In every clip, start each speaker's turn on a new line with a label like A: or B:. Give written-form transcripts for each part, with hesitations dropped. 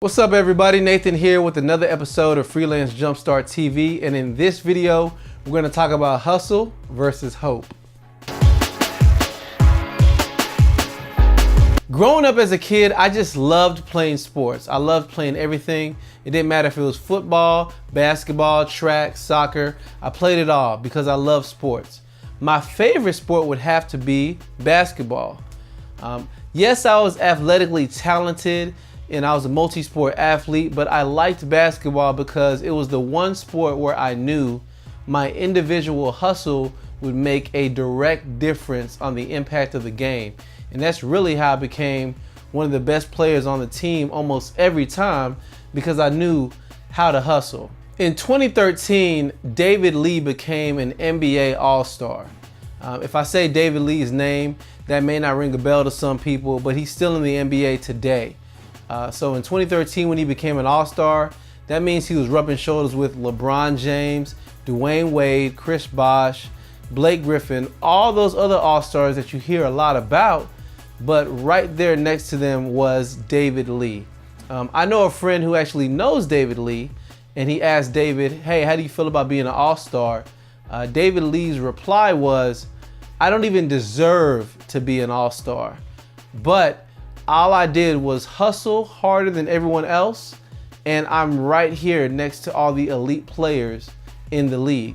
A: What's up everybody, Nathan here with another episode of Freelance Jumpstart TV, and in this video we're going to talk about hustle versus hope. Growing up as a kid, I just loved playing sports. I loved playing everything. It didn't matter if it was football, basketball, track, soccer. I played it all because I love sports. My favorite sport would have to be basketball. Yes, I was athletically talented and I was a multi-sport athlete, but I liked basketball because it was the one sport where I knew my individual hustle would make a direct difference on the impact of the game. And that's really how I became one of the best players on the team almost every time, because I knew how to hustle. In 2013, David Lee became an NBA All-Star. If I say David Lee's name, that may not ring a bell to some people, but he's still in the NBA today. So in 2013, when he became an All-Star, that means he was rubbing shoulders with LeBron James, Dwayne Wade, Chris Bosh, Blake Griffin, all those other All-Stars that you hear a lot about, but right there next to them was David Lee. I know a friend who actually knows David Lee, and he asked David, hey, how do you feel about being an All-Star? David Lee's reply was, I don't even deserve to be an All-Star, but all I did was hustle harder than everyone else, and I'm right here next to all the elite players in the league.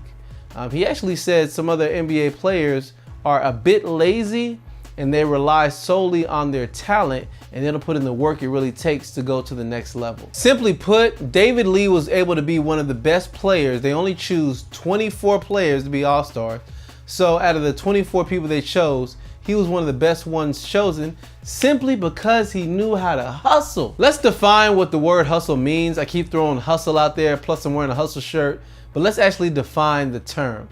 A: He actually said some other NBA players are a bit lazy and they rely solely on their talent, and they don't put in the work it really takes to go to the next level. Simply put, David Lee was able to be one of the best players. They only choose 24 players to be All-Stars. So out of the 24 people they chose, he was one of the best ones chosen simply because he knew how to hustle. Let's define what the word hustle means. I keep throwing hustle out there, plus I'm wearing a hustle shirt, but let's actually define the term.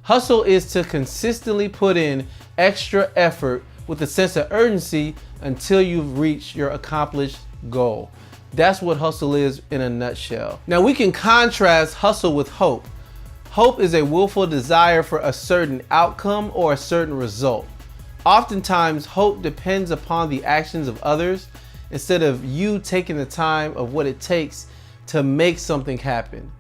A: Hustle is to consistently put in extra effort with a sense of urgency until you've reached your accomplished goal. That's what hustle is in a nutshell. Now we can contrast hustle with hope. Hope is a willful desire for a certain outcome or a certain result. Oftentimes, hope depends upon the actions of others instead of you taking the time of what it takes to make something happen.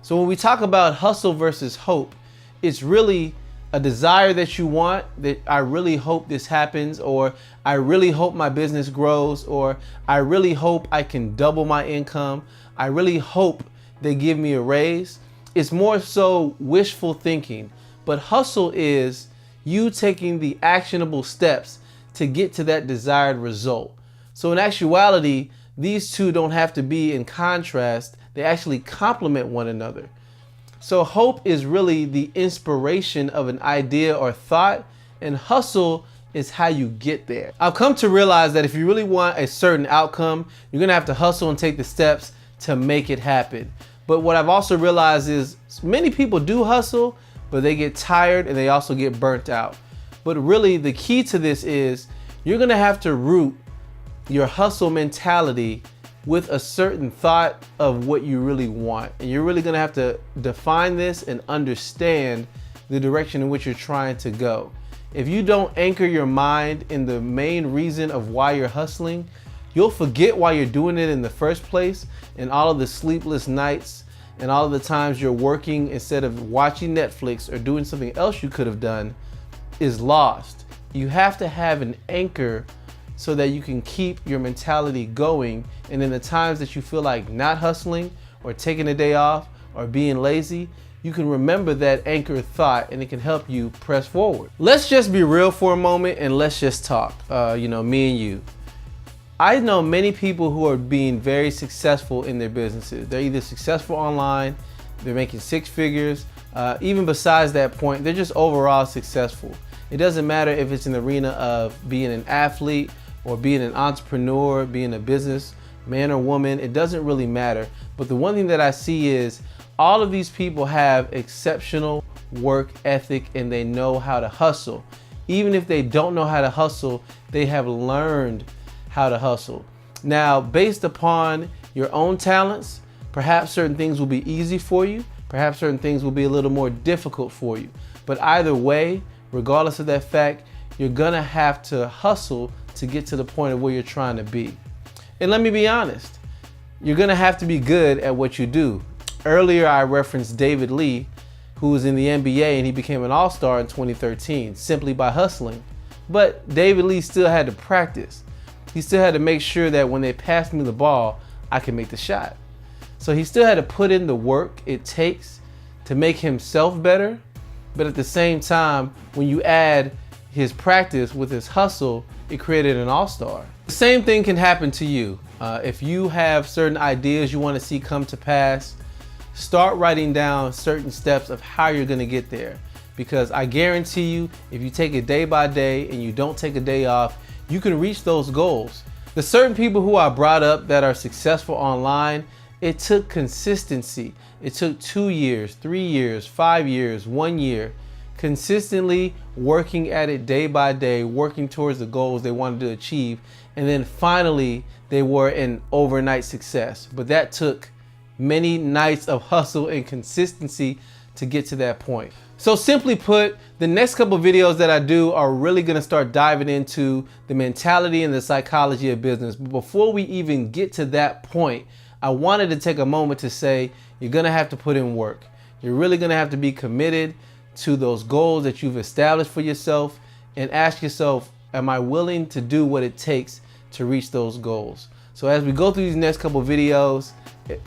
A: So when we talk about hustle versus hope, it's really a desire that you want, that I really hope this happens, or I really hope my business grows, or I really hope I can double my income. I really hope they give me a raise. It's more so wishful thinking, but hustle is you taking the actionable steps to get to that desired result. So in actuality, these two don't have to be in contrast. They actually complement one another. So hope is really the inspiration of an idea or thought, and hustle is how you get there. I've come to realize that if you really want a certain outcome, you're gonna have to hustle and take the steps to make it happen. But what I've also realized is many people do hustle, but they get tired and they also get burnt out. But really the key to this is you're gonna have to root your hustle mentality with a certain thought of what you really want. And you're really gonna have to define this and understand the direction in which you're trying to go. If you don't anchor your mind in the main reason of why you're hustling, you'll forget why you're doing it in the first place, and all of the sleepless nights and all of the times you're working instead of watching Netflix or doing something else you could have done is lost. You have to have an anchor so that you can keep your mentality going, and in the times that you feel like not hustling or taking a day off or being lazy, you can remember that anchor thought and it can help you press forward. Let's just be real for a moment and let's just talk, me and you. I know many people who are being very successful in their businesses. They're either successful online, they're making six figures, even besides that point, they're just overall successful. It doesn't matter if it's in the arena of being an athlete or being an entrepreneur, being a business man or woman, it doesn't really matter. But the one thing that I see is all of these people have exceptional work ethic and they know how to hustle. Even if they don't know how to hustle, they have learned how to hustle. Now, based upon your own talents, perhaps certain things will be easy for you, perhaps certain things will be a little more difficult for you. But either way, regardless of that fact, you're gonna have to hustle to get to the point of where you're trying to be. And let me be honest, you're gonna have to be good at what you do. Earlier, I referenced David Lee, who was in the NBA and he became an all-star in 2013 simply by hustling. But David Lee still had to practice. He still had to make sure that when they passed me the ball, I could make the shot. So he still had to put in the work it takes to make himself better. But at the same time, when you add his practice with his hustle, it created an all-star. The same thing can happen to you. If you have certain ideas you want to see come to pass, start writing down certain steps of how you're going to get there. Because I guarantee you, if you take it day by day and you don't take a day off, you can reach those goals. The certain people who I brought up that are successful online, it took consistency. It took 2 years, 3 years, 5 years, 1 year, consistently working at it day by day, working towards the goals they wanted to achieve. And then finally, they were an overnight success. But that took many nights of hustle and consistency to get to that point. So simply put, the next couple videos that I do are really gonna start diving into the mentality and the psychology of business. But before we even get to that point, I wanted to take a moment to say, you're gonna have to put in work. You're really gonna have to be committed to those goals that you've established for yourself and ask yourself, am I willing to do what it takes to reach those goals? So as we go through these next couple videos,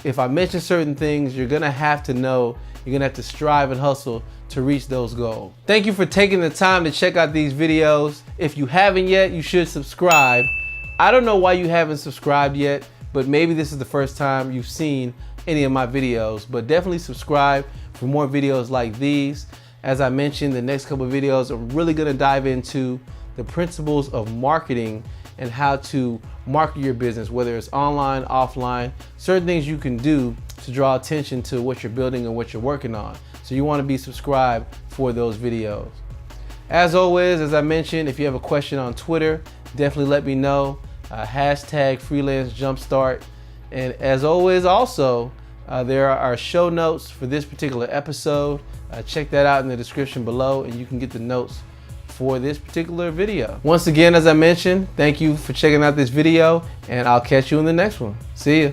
A: if I mention certain things, you're gonna have to know, you're gonna have to strive and hustle to reach those goals. Thank you for taking the time to check out these videos. If you haven't yet, you should subscribe. I don't know why you haven't subscribed yet, but maybe this is the first time you've seen any of my videos, but definitely subscribe for more videos like these. As I mentioned, the next couple of videos are really gonna dive into the principles of marketing and how to market your business, whether it's online, offline, certain things you can do to draw attention to what you're building and what you're working on. So you want to be subscribed for those videos. As always, as I mentioned, if you have a question on Twitter, definitely let me know. Hashtag Freelance Jumpstart. And as always, also, there are show notes for this particular episode. Check that out in the description below and you can get the notes for this particular video. Once again, as I mentioned, thank you for checking out this video and I'll catch you in the next one. See ya.